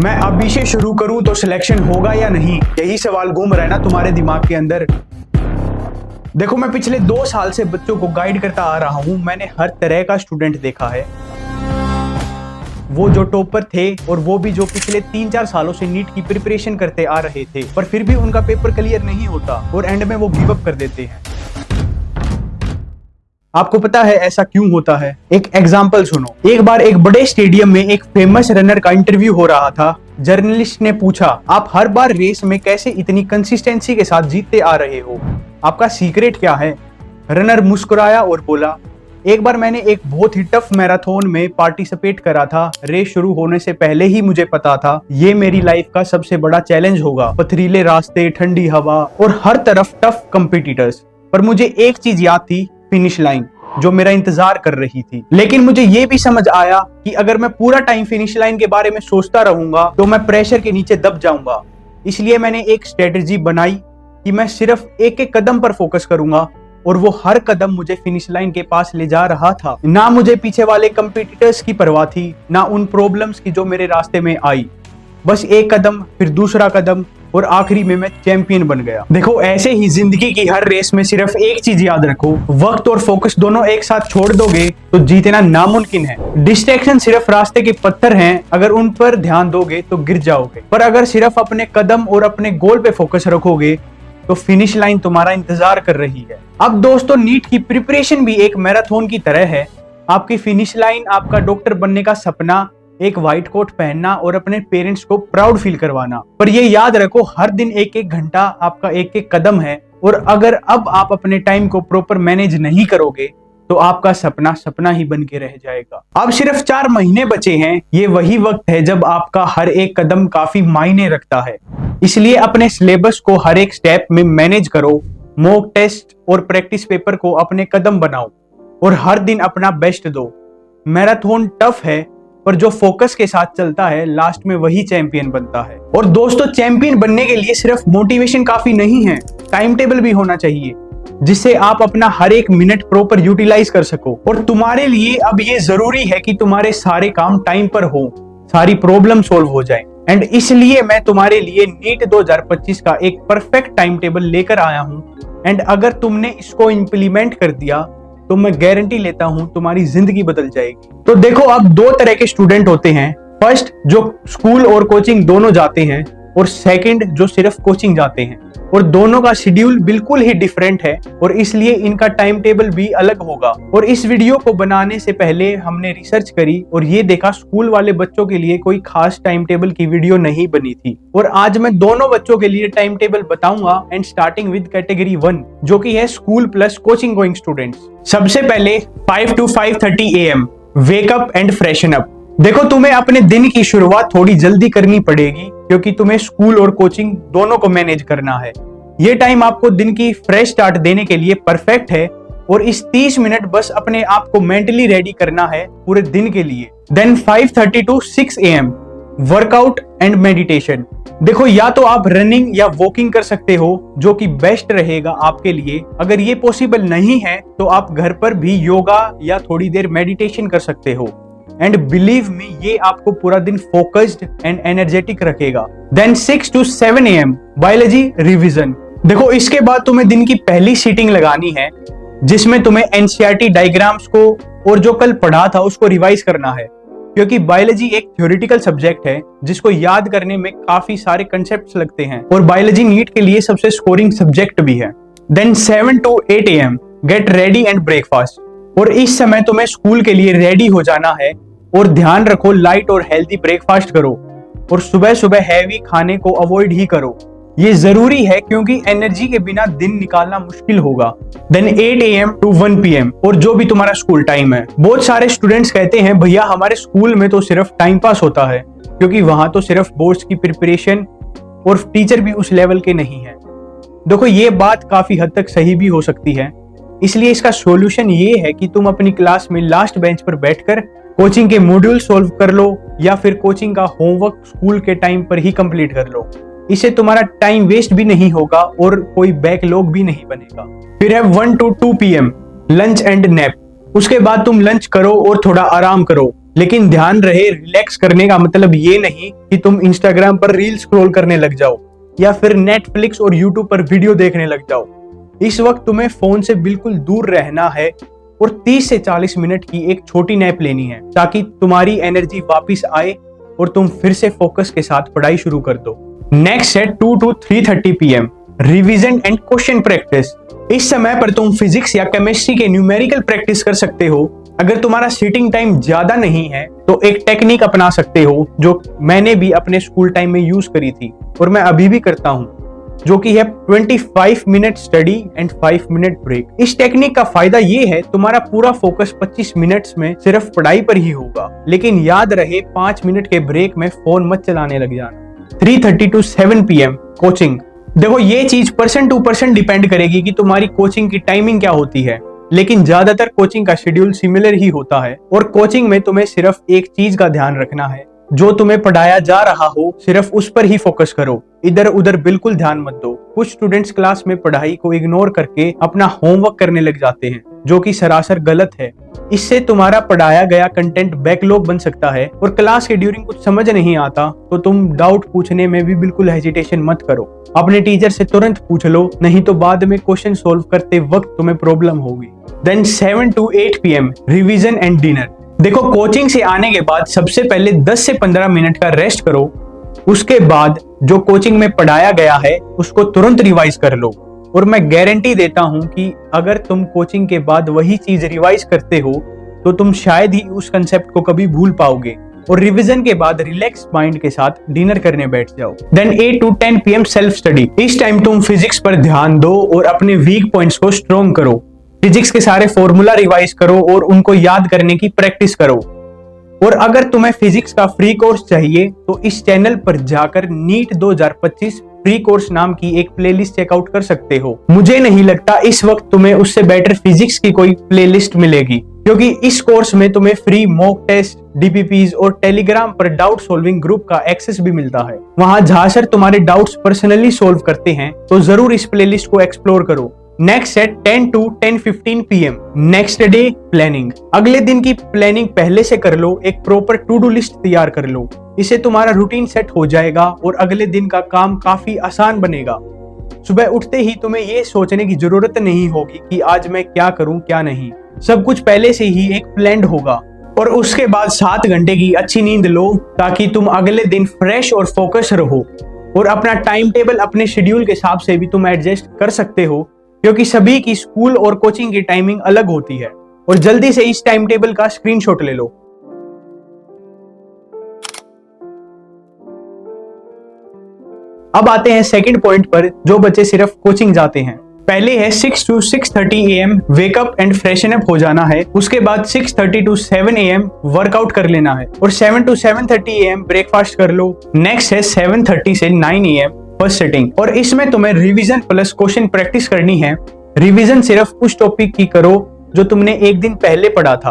मैं अभी से शुरू करूं तो सिलेक्शन होगा या नहीं, यही सवाल घूम रहा है ना तुम्हारे दिमाग के अंदर। देखो, मैं पिछले 2 साल से बच्चों को गाइड करता आ रहा हूं। मैंने हर तरह का स्टूडेंट देखा है, वो जो टॉपर थे और वो भी जो पिछले 3-4 सालों से नीट की प्रिपरेशन करते आ रहे थे, पर फिर भी उनका पेपर क्लियर नहीं होता और एंड में वो गिव अप कर देते हैं। आपको पता है ऐसा क्यों होता है? एक एग्जाम्पल सुनो। एक बार एक बड़े स्टेडियम में एक फेमस रनर का इंटरव्यू हो रहा था। जर्नलिस्ट ने पूछा, आप हर बार रेस में कैसे इतनी कंसिस्टेंसी के साथ जीतते आ रहे हो? आपका सीक्रेट क्या है? रनर मुस्कुराया और बोला, एक बार मैंने एक बहुत ही टफ मैराथन में पार्टिसिपेट करा था। रेस शुरू होने से पहले ही मुझे पता था ये मेरी लाइफ का सबसे बड़ा चैलेंज होगा। पथरीले रास्ते, ठंडी हवा और हर तरफ टफ कंपटीटर्स। पर मुझे एक चीज याद थी, फिनिश लाइन जो मेरा इंतजार कर रही थी। लेकिन मुझे ये भी समझ आया कि अगर मैं पूरा टाइम फिनिश लाइन के बारे में सोचता रहूंगा तो मैं प्रेशर के नीचे दब जाऊंगा। इसलिए मैंने एक स्ट्रेटेजी बनाई कि मैं सिर्फ एक एक कदम पर फोकस करूंगा और वो हर कदम मुझे फिनिश लाइन के पास ले जा रहा था। ना मुझे पीछे वाले कंपटीटर्स की परवाह थी, ना उन प्रॉब्लम्स की जो मेरे रास्ते में आई। बस एक कदम, फिर दूसरा कदम और आखिरी में मैं चैंपियन बन गया। देखो, ऐसे ही जिंदगी की हर रेस में सिर्फ एक चीज याद रखो, वक्त और फोकस दोनों एक साथ छोड़ दोगे तो जीतना नामुमकिन है। डिस्ट्रैक्शन सिर्फ रास्ते के पत्थर हैं, अगर उन पर ध्यान दोगे तो गिर जाओगे। पर अगर सिर्फ अपने कदम और अपने गोल पे फोकस रखोगे तो फिनिश लाइन तुम्हारा इंतजार कर रही है। अब दोस्तों, नीट की प्रिपरेशन भी एक मैराथन की तरह है। आपकी फिनिश लाइन आपका डॉक्टर बनने का सपना, एक व्हाइट कोट पहनना और अपने पेरेंट्स को प्राउड फील करवाना। पर ये याद रखो, हर दिन एक एक घंटा आपका एक एक कदम है और अगर अब आप अपने टाइम को प्रॉपर मैनेज नहीं करोगे तो आपका सपना सपना ही बन के रह जाएगा। अब सिर्फ 4 महीने बचे हैं। ये वही वक्त है जब आपका हर एक कदम काफी मायने रखता है। इसलिए अपने सिलेबस को हर एक स्टेप में मैनेज करो, मॉक टेस्ट और प्रैक्टिस पेपर को अपने कदम बनाओ और हर दिन अपना बेस्ट दो। मैराथन टफ है, पर जो फोकस के साथ चलता है लास्ट में वही चैंपियन बनता है। और दोस्तों, चैंपियन बनने के लिए सिर्फ मोटिवेशन काफी नहीं है, टाइम टेबल भी होना चाहिए जिससे आप अपना हर एक मिनट प्रॉपर यूटिलाइज कर सको। और तुम्हारे लिए अब ये जरूरी है कि तुम्हारे सारे काम टाइम पर हो, सारी प्रॉब्लम सोल्व हो जाए। एंड इसलिए मैं तुम्हारे लिए नीट 2025 का एक परफेक्ट टाइम टेबल लेकर आया हूँ। एंड अगर तुमने इसको इम्प्लीमेंट कर दिया तो मैं गारंटी लेता हूं तुम्हारी जिंदगी बदल जाएगी। तो देखो, अब 2 तरह के स्टूडेंट होते हैं। फर्स्ट, जो स्कूल और कोचिंग दोनों जाते हैं, और सेकंड, जो सिर्फ कोचिंग जाते हैं। और दोनों का शेड्यूल बिल्कुल ही डिफरेंट है और इसलिए इनका टाइम टेबल भी अलग होगा। और इस वीडियो को बनाने से पहले हमने रिसर्च करी और ये देखा स्कूल वाले बच्चों के लिए कोई खास टाइम टेबल की वीडियो नहीं बनी थी। और आज मैं दोनों बच्चों के लिए टाइम टेबल बताऊंगा, एंड स्टार्टिंग विद कैटेगरी 1 जो कि है school plus coaching going students. सबसे पहले 5 to 5:30 AM wake up and freshen up. देखो, तुम्हें अपने दिन की शुरुआत थोड़ी जल्दी करनी पड़ेगी क्योंकि तुम्हें स्कूल और कोचिंग दोनों को मैनेज करना है। ये टाइम आपको दिन की फ्रेश स्टार्ट देने के लिए परफेक्ट है और इस 30 मिनट बस अपने आप को मेंटली रेडी करना है पूरे दिन के लिए। Then 5:30 to 6 AM workout and meditation. देखो, या तो आप रनिंग या वॉकिंग कर सकते हो जो कि बेस्ट रहेगा आपके लिए। अगर ये पॉसिबल नहीं है तो आप घर पर भी योगा या थोड़ी देर मेडिटेशन कर सकते हो। एंड बिलीव मी, ये आपको पूरा दिन फोकस्ड एंड एनर्जेटिक रखेगा। Then 6 to 7 AM biology revision. देखो, इसके बाद तुम्हें दिन की पहली सीटिंग लगानी है जिसमें तुम्हें एनसीईआरटी डायग्राम्स को और जो कल पढ़ा था उसको रिवाइज करना है, क्योंकि बायोलॉजी एक थ्योरेटिकल सब्जेक्ट है जिसको याद करने में काफी सारे कंसेप्ट्स लगते हैं और बायोलॉजी नीट के लिए सबसे स्कोरिंग सब्जेक्ट भी है। Then 7 to 8 AM get ready and breakfast. और इस समय तुम्हें स्कूल के लिए रेडी हो जाना है और ध्यान रखो, लाइट और हेल्दी ब्रेकफास्ट करो और सुबह सुबह हैवी खाने को अवॉइड ही करो। ये जरूरी है क्योंकि एनर्जी के बिना दिन निकालना मुश्किल होगा। देन 8 AM to 1 PM और जो भी तुम्हारा स्कूल टाइम है। बहुत सारे स्टूडेंट्स कहते हैं, भैया हमारे स्कूल में तो सिर्फ टाइम पास होता है क्योंकि वहां तो सिर्फ बोर्ड्स की प्रिपरेशन और टीचर भी उस लेवल के नहीं है। देखो, ये बात काफी हद तक सही भी हो सकती है, इसलिए इसका सॉल्यूशन ये है कि तुम अपनी क्लास में लास्ट बेंच पर बैठकर कोचिंग के मॉड्यूल सॉल्व कर लो या फिर कोचिंग का होमवर्क स्कूल के टाइम पर ही कंप्लीट कर लो। इससे तुम्हारा टाइम वेस्ट भी नहीं होगा और कोई बैकलॉग भी नहीं बनेगा। फिर है 1 to 2 PM lunch and nap. उसके बाद तुम लंच करो और थोड़ा आराम करो लेकिन ध्यान रहे, रिलैक्स करने का मतलब ये नहीं कि तुम इंस्टाग्राम पर रील स्क्रॉल करने लग जाओ या फिर नेटफ्लिक्स और यूट्यूब पर वीडियो देखने लग जाओ। इस वक्त तुम्हें फोन से बिल्कुल दूर रहना है और 30 से 40 मिनट की एक छोटी नैप लेनी है ताकि तुम्हारी एनर्जी वापस आए और तुम फिर से फोकस के साथ पढ़ाई शुरू कर दो। नेक्स्ट है 2 to 3:30 PM revision and question practice. इस समय पर तुम फिजिक्स या केमिस्ट्री के न्यूमेरिकल प्रैक्टिस कर सकते हो। अगर तुम्हारा सीटिंग टाइम ज्यादा नहीं है तो एक टेक्निक अपना सकते हो जो मैंने भी अपने स्कूल टाइम में यूज करी थी और मैं अभी भी करता हूँ, जो कि है 25 minute study and 5 minute break. इस टेक्निक का फायदा ये है, तुम्हारा पूरा फोकस 25 मिनट्स में सिर्फ पढ़ाई पर ही होगा, लेकिन याद रहे 5 मिनट के ब्रेक में फोन मत चलाने लग जाना। 3:30 to 7 PM कोचिंग। देखो ये चीज पर्सन टू पर्सन डिपेंड करेगी कि तुम्हारी कोचिंग की टाइमिंग क्या होती है, लेकिन ज्यादातर कोचिंग का शेड्यूल सिमिलर ही होता है और कोचिंग में तुम्हें सिर्फ एक चीज का ध्यान रखना है, जो तुम्हें पढ़ाया जा रहा हो सिर्फ उस पर ही फोकस करो, इधर उधर बिल्कुल ध्यान मत दो। कुछ स्टूडेंट्स क्लास में पढ़ाई को इग्नोर करके अपना होमवर्क करने लग जाते हैं, जो कि सरासर गलत है। इससे तुम्हारा पढ़ाया गया कंटेंट बैकलॉग बन सकता है और क्लास के ड्यूरिंग कुछ समझ नहीं आता तो तुम डाउट पूछने में भी बिल्कुल हेजिटेशन मत करो। अपने टीचर से तुरंत पूछ लो, नहीं तो बाद में क्वेश्चन सोल्व करते वक्त तुम्हें प्रॉब्लम होगी। Then 7 to 8 PM revision and dinner. देखो कोचिंग से आने के बाद सबसे पहले 10 से 15 मिनट का रेस्ट करो, उसके बाद जो कोचिंग में पढ़ाया गया है उसको तुरंत रिवाइज कर लो। और मैं गारंटी देता हूं कि अगर तुम कोचिंग के बाद वही चीज रिवाइज करते हो तो तुम शायद ही उस कंसेप्ट को कभी भूल पाओगे। और रिवीजन के बाद रिलैक्स माइंड के साथ डिनर करने बैठ जाओ। Then 8 to 10 PM self study. इस टाइम तुम फिजिक्स पर ध्यान दो और अपने वीक पॉइंट्स को स्ट्रॉन्ग करो। फिजिक्स के सारे फॉर्मूला रिवाइज करो और उनको याद करने की प्रैक्टिस करो। और अगर तुम्हें फिजिक्स का फ्री कोर्स चाहिए तो इस चैनल पर जाकर नीट 2025 फ्री कोर्स नाम की एक प्लेलिस्ट चेकआउट कर सकते हो। मुझे नहीं लगता इस वक्त तुम्हें उससे बेटर फिजिक्स की कोई प्लेलिस्ट मिलेगी, क्योंकि इस कोर्स में तुम्हें फ्री मॉक टेस्ट, DPPs और टेलीग्राम पर डाउट सॉल्विंग ग्रुप का एक्सेस भी मिलता है। वहां जहां सर तुम्हारे डाउट्स पर्सनली सॉल्व करते हैं, तो जरूर इस प्लेलिस्ट को एक्सप्लोर करो। नेक्स्ट है 10 to 10:15 PM next day planning. अगले दिन की प्लानिंग पहले से कर लो, एक प्रॉपर टू डू लिस्ट तैयार कर लो। इससे तुम्हारा रूटीन सेट हो जाएगा और अगले दिन का काम काफी आसान बनेगा। सुबह उठते ही तुम्हें ये सोचने की जरूरत नहीं होगी कि आज मैं क्या करूं क्या नहीं, सब कुछ पहले से ही एक प्लान्ड होगा। और उसके बाद 7 घंटे की अच्छी नींद लो ताकि तुम अगले दिन फ्रेश और फोकस रहो। और अपना टाइम टेबल अपने शेड्यूल के हिसाब से भी तुम एडजस्ट कर सकते हो, क्योंकि सभी की स्कूल और कोचिंग की टाइमिंग अलग होती है। और जल्दी से इस टाइम टेबल का स्क्रीनशॉट ले लो। अब आते हैं सेकंड पॉइंट पर, जो बच्चे सिर्फ कोचिंग जाते हैं। पहले है 6 to 6:30 AM wake up and freshen up हो जाना है। उसके बाद 6:30 to 7 AM वर्कआउट कर लेना है और 7 to 7:30 AM ब्रेकफास्ट कर लो। नेक्स्ट है 7:30 से 9 AM फर्स्ट सेटिंग, और इसमें तुम्हें रिवीजन प्लस क्वेश्चन प्रैक्टिस करनी है। रिवीजन सिर्फ उस टॉपिक की करो जो तुमने एक दिन पहले पढ़ा था,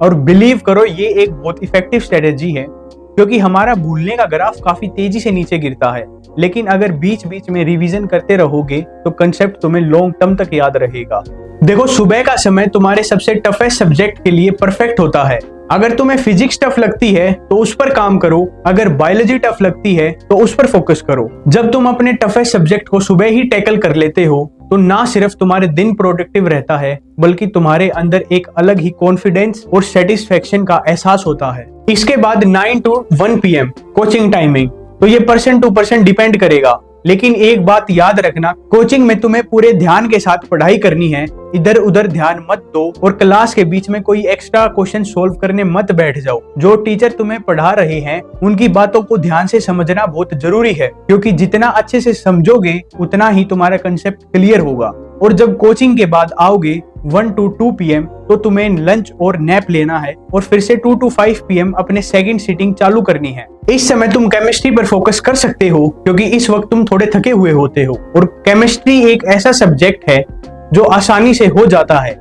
और बिलीव करो ये एक बहुत इफेक्टिव स्ट्रेटेजी है, क्योंकि हमारा भूलने का ग्राफ काफी तेजी से नीचे गिरता है। लेकिन अगर बीच बीच में रिवीजन करते रहोगे तो कंसेप्ट तुम्हें लॉन्ग टर्म तक याद रहेगा। देखो सुबह का समय तुम्हारे सबसे टफेस्ट सब्जेक्ट के लिए परफेक्ट होता है। अगर तुम्हें फिजिक्स टफ लगती है तो उस पर काम करो, अगर बायोलॉजी टफ लगती है तो उस पर फोकस करो। जब तुम अपने टफेस्ट सब्जेक्ट को सुबह ही टैकल कर लेते हो तो ना सिर्फ तुम्हारे दिन प्रोडक्टिव रहता है, बल्कि तुम्हारे अंदर एक अलग ही कॉन्फिडेंस और सेटिस्फेक्शन का एहसास होता है। इसके बाद 9 to 1 PM कोचिंग टाइमिंग, तो ये पर्सन टू पर्सन डिपेंड करेगा, लेकिन एक बात याद रखना, कोचिंग में तुम्हें पूरे ध्यान के साथ पढ़ाई करनी है, इधर उधर ध्यान मत दो और क्लास के बीच में कोई एक्स्ट्रा क्वेश्चन सोल्व करने मत बैठ जाओ। जो टीचर तुम्हें पढ़ा रहे हैं उनकी बातों को ध्यान से समझना बहुत जरूरी है, क्योंकि जितना अच्छे से समझोगे उतना ही तुम्हारा कंसेप्ट क्लियर होगा। और जब कोचिंग के बाद आओगे 1 to 2 PM तो तुम्हें लंच और नैप लेना है और फिर से 2 to 5 PM अपने सेकंड सीटिंग चालू करनी है। इस समय तुम केमिस्ट्री पर फोकस कर सकते हो, क्योंकि इस वक्त तुम थोड़े थके हुए होते हो और केमिस्ट्री एक ऐसा सब्जेक्ट है जो आसानी से हो जाता है।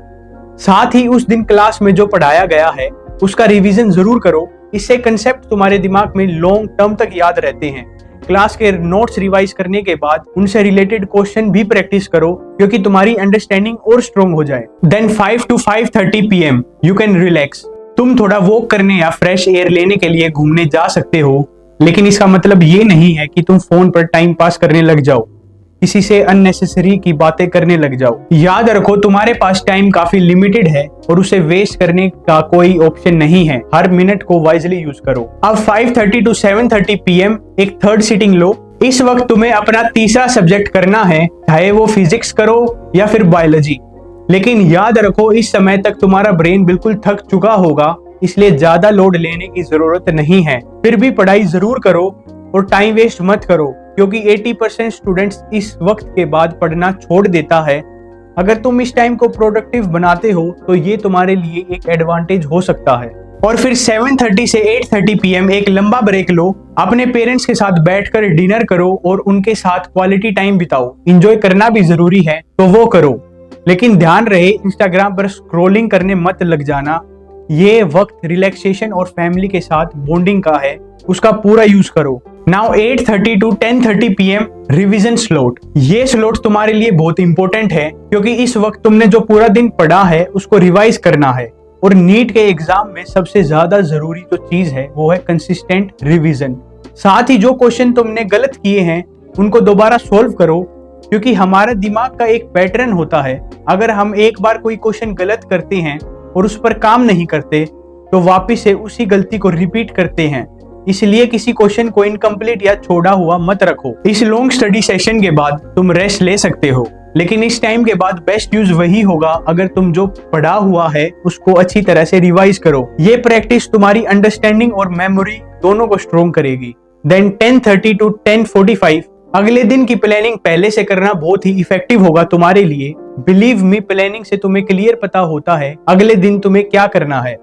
साथ ही उस दिन क्लास में जो पढ़ाया गया है उसका रिवीजन जरूर करो, इससे कंसेप्ट तुम्हारे दिमाग में लॉन्ग टर्म तक याद रहते हैं। क्लास के नोट्स रिवाइज करने के बाद उनसे रिलेटेड क्वेश्चन भी प्रैक्टिस करो, क्योंकि तुम्हारी अंडरस्टैंडिंग और स्ट्रॉन्ग हो जाए। Then 5 to 5:30 PM you can relax. तुम थोड़ा वॉक करने या फ्रेश एयर लेने के लिए घूमने जा सकते हो, लेकिन इसका मतलब ये नहीं है कि तुम फोन पर टाइम पास करने लग जाओ, किसी से अननेसेसरी की बातें करने लग जाओ। याद रखो तुम्हारे पास टाइम काफी लिमिटेड है और उसे वेस्ट करने का कोई ऑप्शन नहीं है। हर मिनट को वाइजली यूज करो। अब 5:30 to 7:30 PM एक थर्ड सीटिंग लो। इस वक्त तुम्हें अपना तीसरा सब्जेक्ट करना है, चाहे वो फिजिक्स करो या फिर बायोलॉजी। लेकिन याद रखो इस समय तक तुम्हारा ब्रेन बिल्कुल थक चुका होगा, इसलिए ज्यादा लोड लेने की जरूरत नहीं है। फिर भी पढ़ाई जरूर करो और टाइम वेस्ट मत करो, क्योंकि 80% स्टूडेंट्स इस वक्त के बाद पढ़ना छोड़ देता है। अगर तुम इस टाइम को प्रोडक्टिव बनाते हो तो ये तुम्हारे लिए एक एडवांटेज हो सकता है। और फिर 7:30 से 8:30 PM एक लंबा ब्रेक लो। अपने पेरेंट्स के साथ बैठकर डिनर करो और उनके साथ क्वालिटी टाइम बिताओ। एंजॉय करना भी जरूरी है तो वो करो, लेकिन ध्यान रहे इंस्टाग्राम पर स्क्रॉलिंग करने मत लग जाना। ये वक्त रिलैक्सेशन और फैमिली के साथ बॉन्डिंग का है, उसका पूरा यूज करो। Now 8:30 to 10:30 PM revision slot. ये स्लॉट तुम्हारे लिए बहुत इंपॉर्टेंट है, क्योंकि इस वक्त तुमने जो पूरा दिन पढ़ा है उसको रिवाइज करना है। और नीट के एग्जाम में सबसे ज्यादा जरूरी जो चीज है वो है कंसिस्टेंट रिवीजन। साथ ही जो क्वेश्चन तुमने गलत किए हैं उनको दोबारा सोल्व करो, क्योंकि हमारा दिमाग का एक पैटर्न होता है। अगर हम एक बार कोई क्वेश्चन गलत करते हैं और उस पर काम नहीं करते तो वापिस से उसी गलती को रिपीट करते हैं। इसलिए किसी क्वेश्चन को इनकम्प्लीट या छोड़ा हुआ मत रखो। इस लॉन्ग स्टडी सेशन के बाद तुम रेस्ट ले सकते हो, लेकिन इस टाइम के बाद बेस्ट यूज वही होगा अगर तुम जो पढ़ा हुआ है उसको अच्छी तरह से रिवाइज करो। ये प्रैक्टिस तुम्हारी अंडरस्टैंडिंग और मेमोरी दोनों को स्ट्रॉन्ग करेगी। देन 10:30 to 10:45 अगले दिन की प्लानिंग पहले से करना बहुत ही इफेक्टिव होगा तुम्हारे लिए। बिलीव मी, प्लानिंग से तुम्हें क्लियर पता होता है अगले दिन तुम्हें क्या करना है,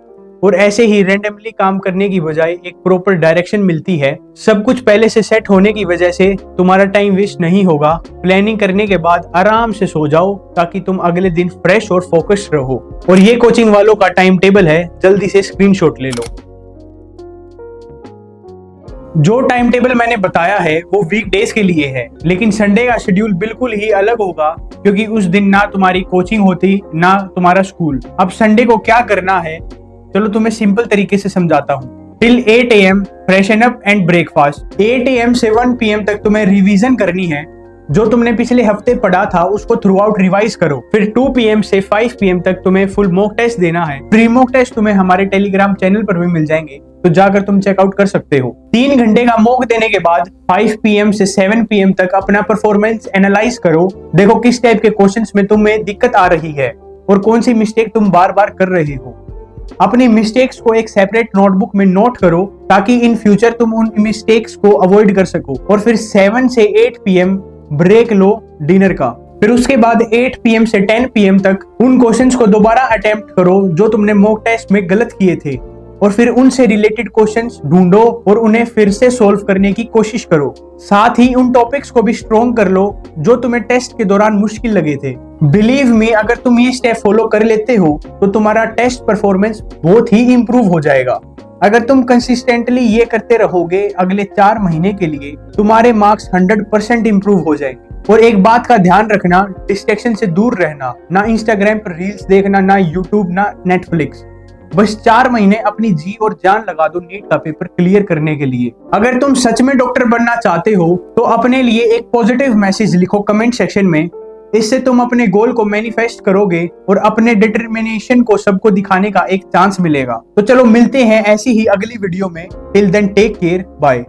और ऐसे ही रैंडमली काम करने की बजाय एक प्रॉपर डायरेक्शन मिलती है। सब कुछ पहले से सेट होने की वजह से तुम्हारा टाइम वेस्ट नहीं होगा। प्लानिंग करने के बाद आराम से सो जाओ ताकि तुम अगले दिन फ्रेश और फोकस्ड रहो। और ये कोचिंग वालों का टाइम टेबल है, जल्दी से स्क्रीनशॉट ले लो। जो टाइम टेबल मैंने बताया है वो वीकडेज के लिए है, लेकिन संडे का शेड्यूल बिल्कुल ही अलग होगा, क्योंकि उस दिन ना तुम्हारी कोचिंग होती ना तुम्हारा स्कूल। अब संडे को क्या करना है, चलो तुम्हें सिंपल तरीके से समझाता हूँ। Till 8 AM freshen up and breakfast. 8 AM से 1 PM तक तुम्हें रिवीजन करनी है। जो तुमने पिछले हफ्ते पढ़ा था उसको थ्रू आउट रिवाइज करो। फिर 2 PM से 5 PM तक तुम्हें फुल मॉक टेस्ट देना है। प्री मॉक टेस्ट तुम्हें हमारे टेलीग्राम चैनल पर भी मिल जाएंगे, तो जाकर तुम चेकआउट कर सकते हो। 3 घंटे का मॉक देने के बाद 5 PM से 7 PM तक अपना परफॉर्मेंस एनालाइज करो। देखो किस टाइप के क्वेश्चंस में तुम्हें दिक्कत आ रही है और कौन सी मिस्टेक तुम बार बार कर रहे हो। अपनी मिस्टेक्स को एक सेपरेट नोटबुक में नोट करो ताकि इन फ्यूचर तुम उन मिस्टेक्स को अवॉइड कर सको। और फिर 7 से 8 PM ब्रेक लो डिनर का। फिर उसके बाद 8 PM से 10 PM तक उन क्वेश्चंस को दोबारा अटेम्प्ट करो जो तुमने मॉक टेस्ट में गलत किए थे, और फिर उनसे रिलेटेड क्वेश्चंस ढूंढो और उन्हें फिर से सॉल्व करने की कोशिश करो। साथ ही उन टॉपिक्स को भी स्ट्रॉन्ग कर लो जो तुम्हें टेस्ट के दौरान मुश्किल लगे थे। बिलीव मी, अगर तुम ये स्टेप फॉलो कर लेते हो तो तुम्हारा टेस्ट परफॉर्मेंस बहुत ही इंप्रूव हो जाएगा। अगर तुम कंसिस्टेंटली ये करते रहोगे अगले 4 महीने के लिए, तुम्हारे मार्क्स 100% इंप्रूव हो जाएंगे। और एक बात का ध्यान रखना, डिस्ट्रैक्शन से दूर रहना। ना इंस्टाग्राम पर रील्स देखना, ना यूट्यूब, ना नेटफ्लिक्स। बस 4 महीने अपनी जी और जान लगा दो नीट का पेपर क्लियर करने के लिए। अगर तुम सच में डॉक्टर बनना चाहते हो तो अपने लिए एक पॉजिटिव मैसेज लिखो कमेंट सेक्शन में। इससे तुम अपने गोल को मैनिफेस्ट करोगे और अपने डिटर्मिनेशन को सबको दिखाने का एक चांस मिलेगा। तो चलो मिलते हैं ऐसी ही अगली वीडियो में। Till then take care, bye.